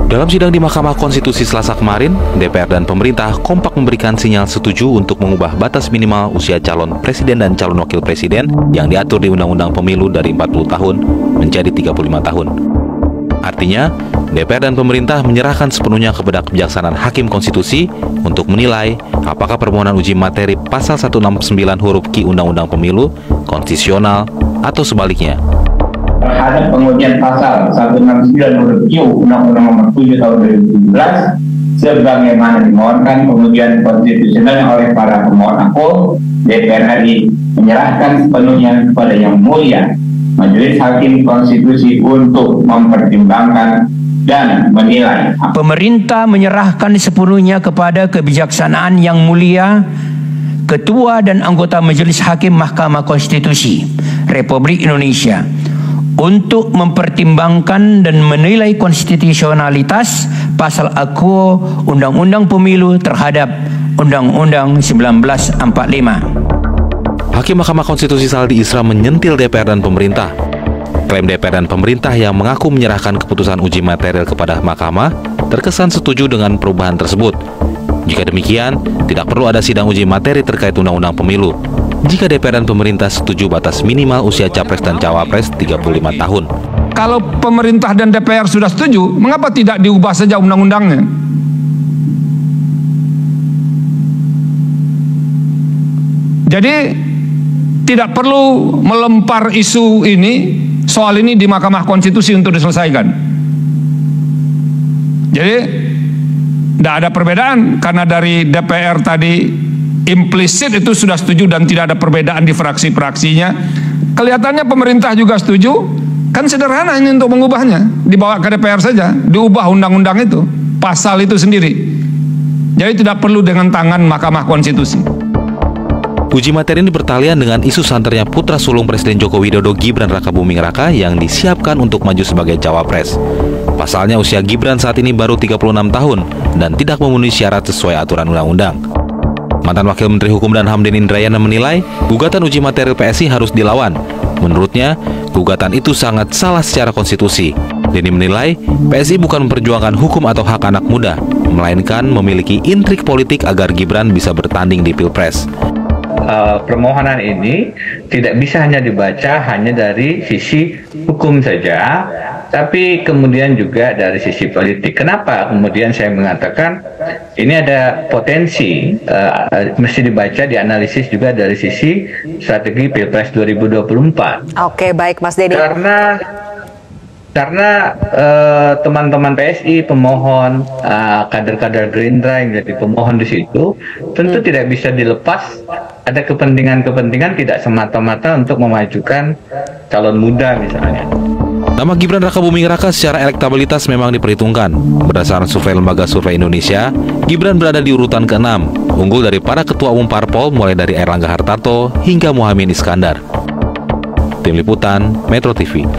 Dalam sidang di Mahkamah Konstitusi Selasa kemarin, DPR dan pemerintah kompak memberikan sinyal setuju untuk mengubah batas minimal usia calon presiden dan calon wakil presiden yang diatur di Undang-Undang Pemilu dari 40 tahun menjadi 35 tahun. Artinya, DPR dan pemerintah menyerahkan sepenuhnya kepada kebijaksanaan Hakim Konstitusi untuk menilai apakah permohonan uji materi pasal 169 huruf Q Undang-Undang Pemilu konstitusional atau sebaliknya. Terhadap pengujian pasal 169 huruf Q Undang-Undang Nomor 7 Tahun 2017 sebagaimana dimohonkan pengujian konstitusional oleh para pemohon akul, DPR RI menyerahkan sepenuhnya kepada Yang Mulia Majelis Hakim Konstitusi untuk mempertimbangkan dan menilai. Pemerintah menyerahkan sepenuhnya kepada kebijaksanaan Yang Mulia Ketua dan anggota Majelis Hakim Mahkamah Konstitusi Republik Indonesia untuk mempertimbangkan dan menilai konstitusionalitas pasal aku Undang-Undang Pemilu terhadap Undang-Undang 1945. Hakim Mahkamah Konstitusi Saldi Isra menyentil DPR dan pemerintah. Klaim DPR dan pemerintah yang mengaku menyerahkan keputusan uji material kepada Mahkamah terkesan setuju dengan perubahan tersebut. Jika demikian, tidak perlu ada sidang uji materi terkait Undang-Undang Pemilu. Jika DPR dan pemerintah setuju batas minimal usia Capres dan Cawapres 35 tahun. Kalau pemerintah dan DPR sudah setuju, mengapa tidak diubah saja undang-undangnya? Jadi tidak perlu melempar isu ini, soal ini di Mahkamah Konstitusi untuk diselesaikan. Jadi tidak ada perbedaan karena dari DPR tadi implisit itu sudah setuju dan tidak ada perbedaan di fraksi-fraksinya. Kelihatannya pemerintah juga setuju, kan sederhana ini untuk mengubahnya, dibawa ke DPR saja, diubah undang-undang itu, pasal itu sendiri. Jadi tidak perlu dengan tangan Mahkamah Konstitusi. Uji materi ini bertalian dengan isu santernya putra sulung Presiden Joko Widodo Gibran Rakabuming Raka yang disiapkan untuk maju sebagai Cawapres. Pasalnya usia Gibran saat ini baru 36 tahun dan tidak memenuhi syarat sesuai aturan undang-undang. Mantan Wakil Menteri Hukum dan HAM Denny Indrayana menilai gugatan uji materi PSI harus dilawan. Menurutnya, gugatan itu sangat salah secara konstitusi. Denny menilai PSI bukan memperjuangkan hukum atau hak anak muda, melainkan memiliki intrik politik agar Gibran bisa bertanding di Pilpres. Permohonan ini tidak bisa hanya dibaca hanya dari sisi hukum saja, tapi kemudian juga dari sisi politik. Kenapa kemudian saya mengatakan ini ada potensi mesti dibaca, dianalisis juga dari sisi strategi Pilpres 2024. Oke, baik Mas Denny. Karena teman-teman PSI, pemohon, kader-kader Gerindra yang jadi pemohon di situ, tentu tidak bisa dilepas ada kepentingan-kepentingan tidak semata-mata untuk memajukan calon muda misalnya. Nama Gibran Rakabuming Raka secara elektabilitas memang diperhitungkan. Berdasarkan survei Lembaga Survei Indonesia, Gibran berada di urutan ke-6, unggul dari para ketua umum parpol mulai dari Airlangga Hartarto hingga Muhaimin Iskandar. Tim Liputan, Metro TV.